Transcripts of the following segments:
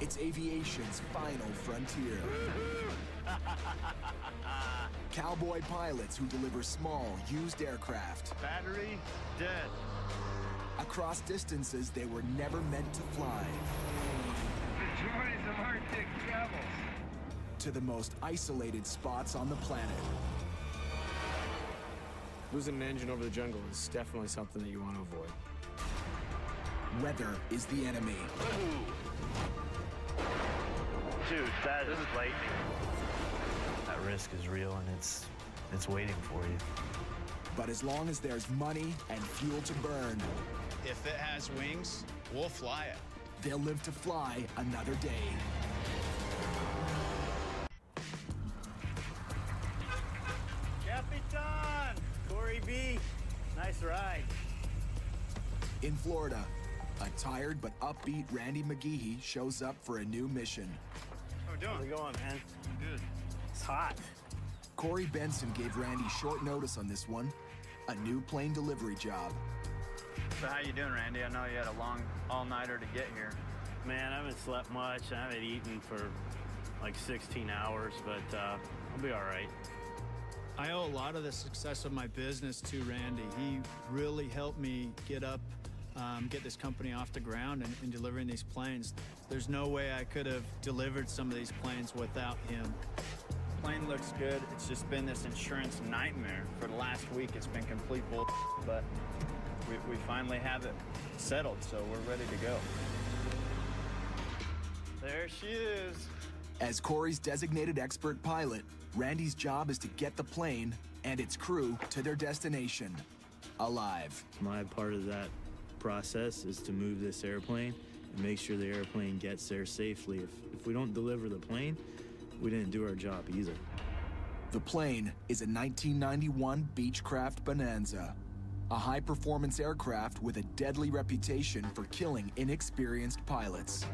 It's aviation's final frontier. Cowboy pilots who deliver small, used aircraft. Battery dead. Across distances they were never meant to fly. The joys of Arctic travels. To the most isolated spots on the planet. Losing an engine over the jungle is definitely something that you want to avoid. Weather is the enemy. Dude, that is lightning. That risk is real and it's waiting for you. But as long as there's money and fuel to burn, if it has wings, we'll fly it. They'll live to fly another day. Capitan! Corey B. Nice ride. In Florida, a tired but upbeat Randy McGeehee shows up for a new mission. How we doing? How's it going, man? Good. It's hot. Corey Benson gave Randy short notice on this one, a new plane delivery job. So how you doing, Randy? I know you had a long all-nighter to get here. Man, I haven't slept much. I haven't eaten for like 16 hours, but I'll be all right. I owe a lot of the success of my business to Randy. He really helped me get this company off the ground and delivering these planes. There's no way I could have delivered some of these planes without him. Plane looks good. It's just been this insurance nightmare. For the last week, it's been complete bull, but we finally have it settled, so we're ready to go. There she is. As Corey's designated expert pilot, Randy's job is to get the plane and its crew to their destination, alive. My part of that process is to move this airplane and make sure the airplane gets there safely. If we don't deliver the plane, we didn't do our job either. The plane is a 1991 Beechcraft Bonanza, a high-performance aircraft with a deadly reputation for killing inexperienced pilots.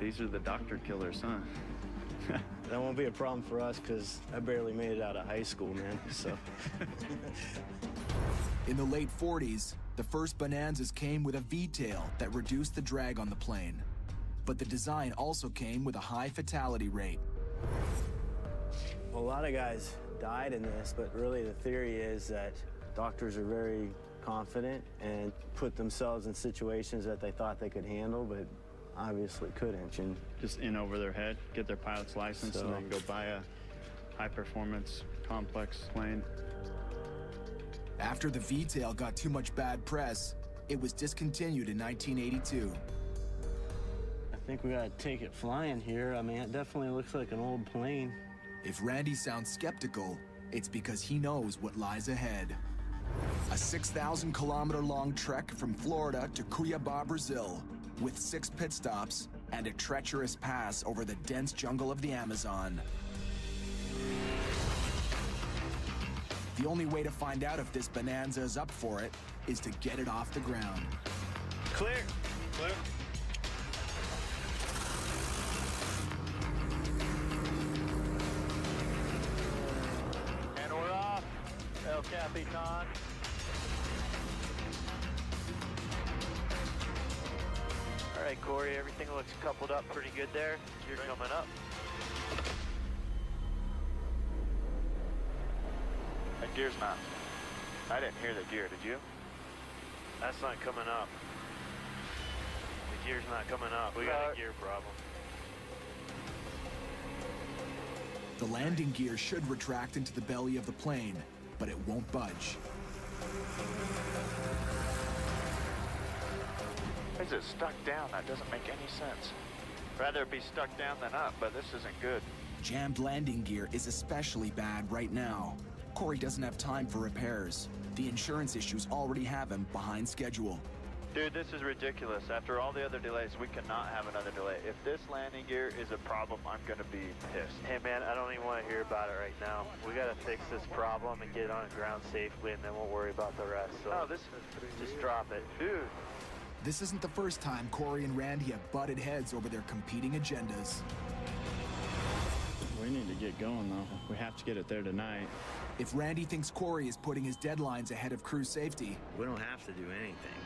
These are the doctor killers, huh? That won't be a problem for us because I barely made it out of high school, man, so. In the late 40s, the first Bonanzas came with a V-tail that reduced the drag on the plane. But the design also came with a high fatality rate. A lot of guys died in this, but really the theory is that doctors are very confident and put themselves in situations that they thought they could handle, but obviously couldn't. And Just in over their head, get their pilot's license, and then go buy a high-performance, complex plane. After the V-tail got too much bad press, it was discontinued in 1982. I think we gotta take it flying here. I mean, it definitely looks like an old plane. If Randy sounds skeptical, it's because he knows what lies ahead. A 6,000-kilometer-long trek from Florida to Cuiaba, Brazil, with 6 pit stops and a treacherous pass over the dense jungle of the Amazon. The only way to find out if this Bonanza is up for it is to get it off the ground. Clear. Clear. And we're off, El Capitan. All right, Corey, everything looks coupled up pretty good there. You're coming up. That gear's not. I didn't hear the gear, did you? That's not coming up. The gear's not coming up. We got a gear problem. The landing gear should retract into the belly of the plane, but it won't budge. Why is it stuck down? That doesn't make any sense. Rather it be stuck down than up, but this isn't good. Jammed landing gear is especially bad right now. Corey doesn't have time for repairs. The insurance issues already have him behind schedule. Dude, this is ridiculous. After all the other delays, we cannot have another delay. If this landing gear is a problem, I'm gonna be pissed. Hey man, I don't even want to hear about it right now. We gotta fix this problem and get it on the ground safely, and then we'll worry about the rest. So Oh, this is just drop it. Dude. This isn't the first time Corey and Randy have butted heads over their competing agendas. We need to get going, though. We have to get it there tonight. If Randy thinks Corey is putting his deadlines ahead of crew safety, We don't have to do anything.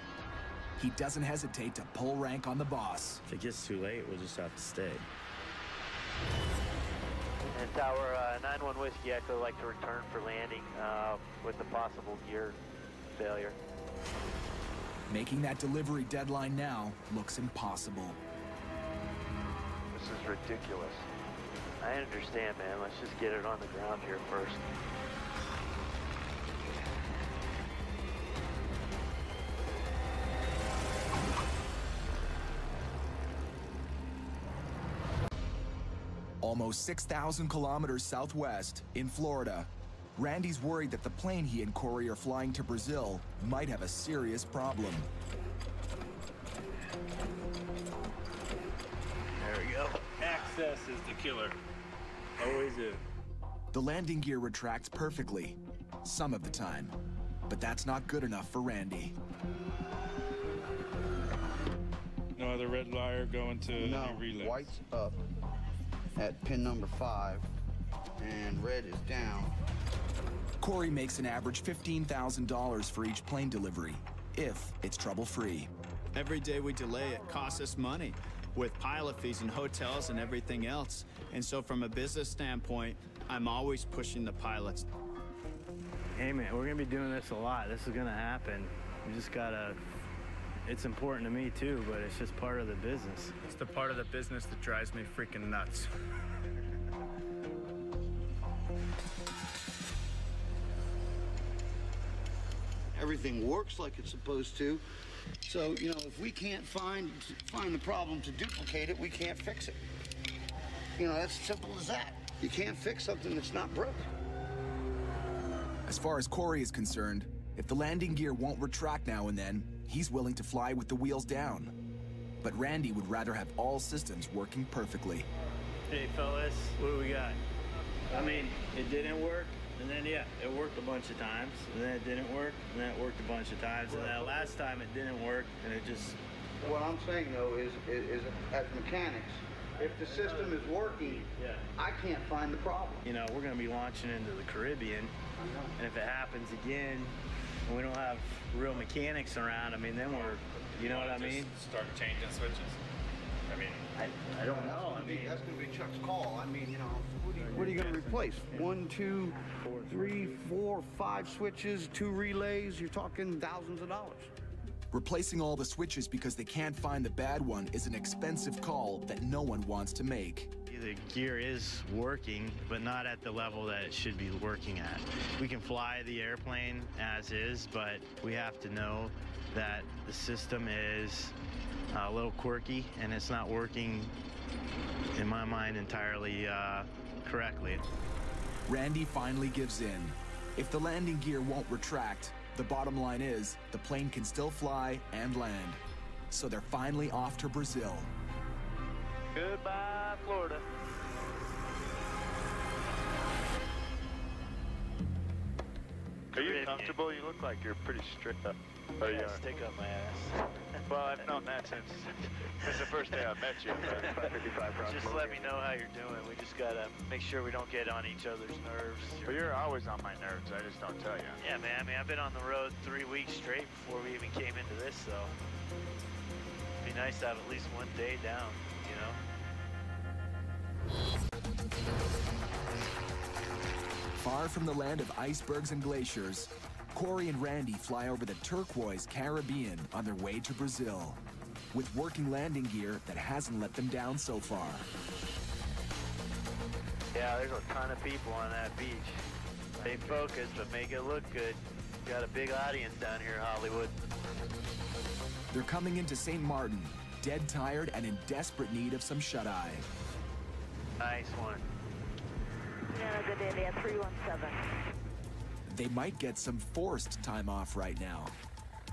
he doesn't hesitate to pull rank on the boss. If it gets too late, we'll just have to stay. And Tower 9-1 Whiskey Echo, like to return for landing with the possible gear failure. Making that delivery deadline now looks impossible. This is ridiculous. I understand, man. Let's just get it on the ground here first. Almost 6,000 kilometers southwest, in Florida, Randy's worried that the plane he and Corey are flying to Brazil might have a serious problem. There we go. Access is the killer. Always is. The landing gear retracts perfectly, some of the time, but that's not good enough for Randy. No other red wire going to no, any relay. White's up at pin number 5, and red is down. Corey makes an average $15,000 for each plane delivery, if it's trouble-free. Every day we delay it costs us money, with pilot fees and hotels and everything else. And so from a business standpoint, I'm always pushing the pilots. Hey man, we're gonna be doing this a lot. This is gonna happen. We just gotta, it's important to me too, but it's just part of the business. It's the part of the business that drives me freaking nuts. Everything works like it's supposed to. So, you know, if we can't find the problem to duplicate it, we can't fix it. You know, that's simple as that. You can't fix something that's not broken. As far as Corey is concerned, if the landing gear won't retract now and then, he's willing to fly with the wheels down. But Randy would rather have all systems working perfectly. Hey fellas, what do we got? I mean, it didn't work, and then yeah, it worked a bunch of times, and then it didn't work, and then it worked a bunch of times, and then last time it didn't work, and it just... What I'm saying though is as mechanics, if the system is working, I can't find the problem. You know, we're gonna be launching into the Caribbean, and if it happens again, and we don't have real mechanics around, I mean, then we're, you know what I mean? Start changing switches. I mean, I don't know. I mean, that's gonna be Chuck's call. I mean, you know, what are you gonna replace? 1, 2, 3, 4, 5 switches, 2 relays. You're talking thousands of dollars. Replacing all the switches because they can't find the bad one is an expensive call that no one wants to make. the gear is working, but not at the level that it should be working at. We can fly the airplane as is, but we have to know that the system is a little quirky and it's not working, in my mind, entirely correctly. Randy finally gives in. If the landing gear won't retract, the bottom line is the plane can still fly and land. So they're finally off to Brazil. Goodbye, Florida. Are you comfortable? You look like you're pretty strict up. Oh, you are. Stick up my ass. Well, I've known that since the first day I met you. 555 Just let me know how you're doing. We just gotta make sure we don't get on each other's nerves. Well, you're always on my nerves. I just don't tell you. Yeah, man. I mean, I've been on the road 3 weeks straight before we even came into this, so it'd be nice to have at least one day down, you know? Far from the land of icebergs and glaciers, Corey and Randy fly over the turquoise Caribbean on their way to Brazil, with working landing gear that hasn't let them down so far. Yeah, there's a ton of people on that beach. Stay focused, but make it look good. Got a big audience down here in Hollywood. They're coming into St. Martin, dead tired and in desperate need of some shut-eye. Nice one. Bonanza A 317. They might get some forced time off right now.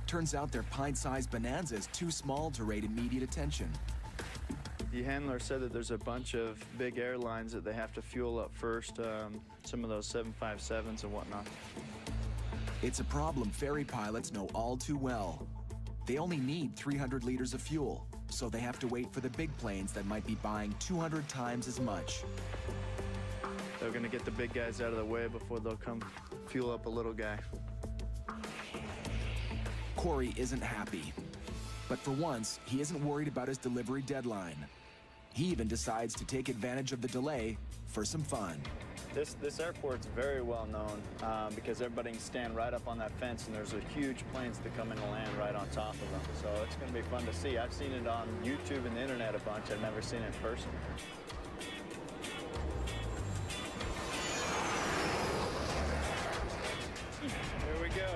Turns out their pint-sized Bonanza is too small to rate immediate attention. The handler said that there's a bunch of big airlines that they have to fuel up first, some of those 757s and whatnot. It's a problem ferry pilots know all too well. They only need 300 liters of fuel, so they have to wait for the big planes that might be buying 200 times as much. They're gonna get the big guys out of the way before they'll come fuel up a little guy. Corey isn't happy. But for once, he isn't worried about his delivery deadline. He even decides to take advantage of the delay for some fun. This airport's very well known because everybody can stand right up on that fence, and there's a huge planes that come in and land right on top of them. So it's going to be fun to see. I've seen it on YouTube and the internet a bunch. I've never seen it in person. Here we go.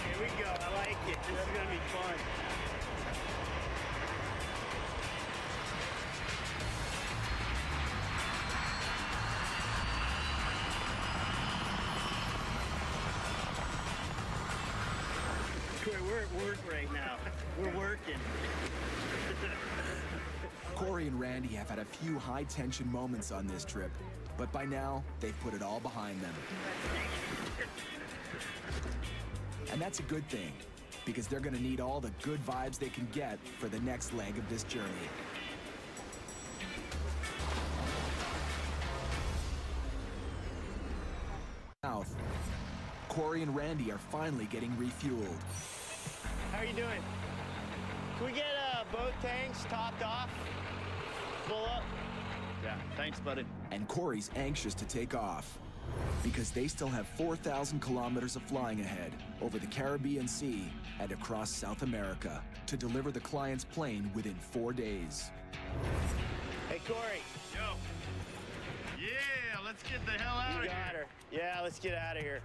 Here we go. I like it. This is going to be fun. We're at work right now. We're working. Corey and Randy have had a few high-tension moments on this trip, but by now, they've put it all behind them. And that's a good thing, because they're going to need all the good vibes they can get for the next leg of this journey. South, Corey and Randy are finally getting refueled. How are you doing? Can we get both tanks topped off? Full up? Yeah, thanks, buddy. And Corey's anxious to take off, because they still have 4,000 kilometers of flying ahead over the Caribbean Sea and across South America to deliver the client's plane within 4 days. Hey, Corey. Yo. Yeah, let's get the hell out of here. You got her. Yeah, let's get out of here.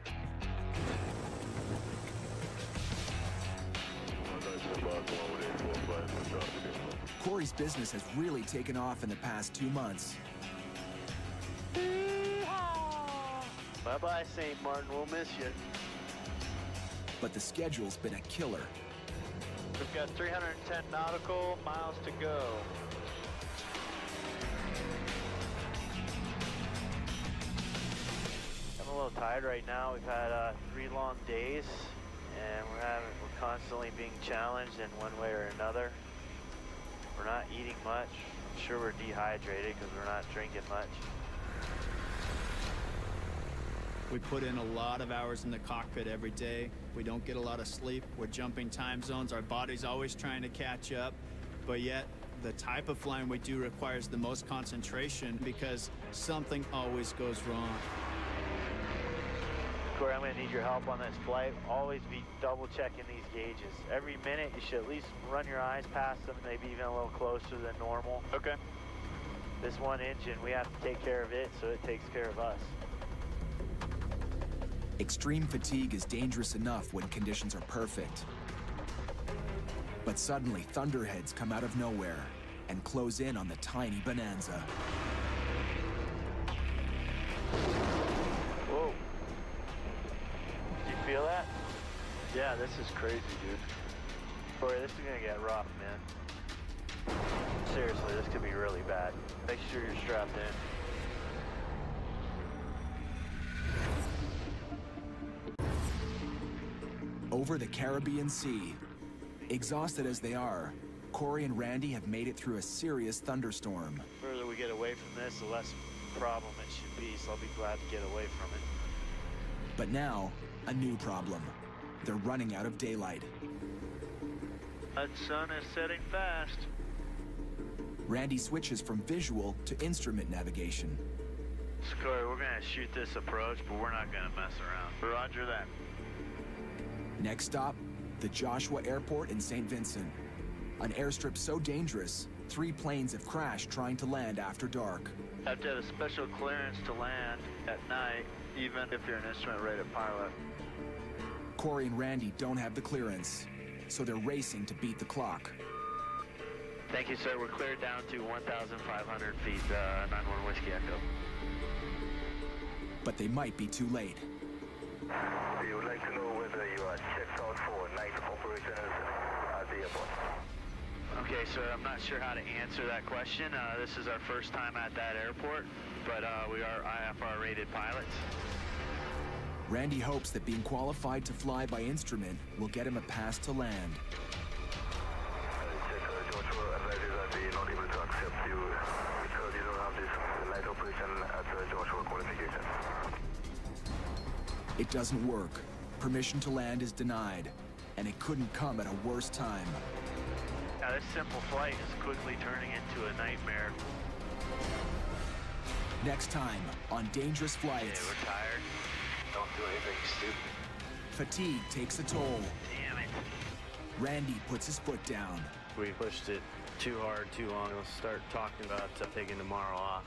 Corey's business has really taken off in the past 2 months. Bye-bye, St. Martin. We'll miss you. But the schedule's been a killer. We've got 310 nautical miles to go. I'm a little tired right now. We've had 3 long days, and we're constantly being challenged in one way or another. We're not eating much. I'm sure we're dehydrated because we're not drinking much. We put in a lot of hours in the cockpit every day. We don't get a lot of sleep. We're jumping time zones. Our body's always trying to catch up. But yet, the type of flying we do requires the most concentration because something always goes wrong. Corey, I'm going to need your help on this flight. Always be double checking these gauges. Every minute, you should at least run your eyes past them, maybe even a little closer than normal. Okay. This one engine, we have to take care of it, so it takes care of us. Extreme fatigue is dangerous enough when conditions are perfect. But suddenly, thunderheads come out of nowhere and close in on the tiny Bonanza. Whoa. You feel that? Yeah, this is crazy, dude. Corey, this is gonna get rough, man. Seriously, this could be really bad. Make sure you're strapped in. Over the Caribbean Sea, exhausted as they are, Corey and Randy have made it through a serious thunderstorm. The further we get away from this, the less problem it should be, so I'll be glad to get away from it. But now, a new problem. They're running out of daylight. That sun is setting fast. Randy switches from visual to instrument navigation. Corey, we're gonna shoot this approach, but we're not gonna mess around. Roger that. Next stop, the Joshua Airport in St. Vincent. An airstrip so dangerous, 3 planes have crashed trying to land after dark. Have to have a special clearance to land at night, even if you're an instrument-rated pilot. Corey and Randy don't have the clearance, so they're racing to beat the clock. Thank you, sir. We're cleared down to 1,500 feet, 91 Whiskey Echo. But they might be too late. We would like to know whether you are checked out for night operations at the airport. Okay, sir, I'm not sure how to answer that question. This is our first time at that airport, but we are IFR-rated pilots. Randy hopes that being qualified to fly by instrument will get him a pass to land. Joshua advises that they are not able to accept you because you don't have this night operation at Joshua qualification. It doesn't work. Permission to land is denied, and it couldn't come at a worse time. this simple flight is quickly turning into a nightmare. Next time on Dangerous Yeah, Flights, we're tired. Don't do anything stupid. fatigue takes a toll. Damn it. Randy puts his foot down. We pushed it too hard, too long. Let's start talking about taking tomorrow off.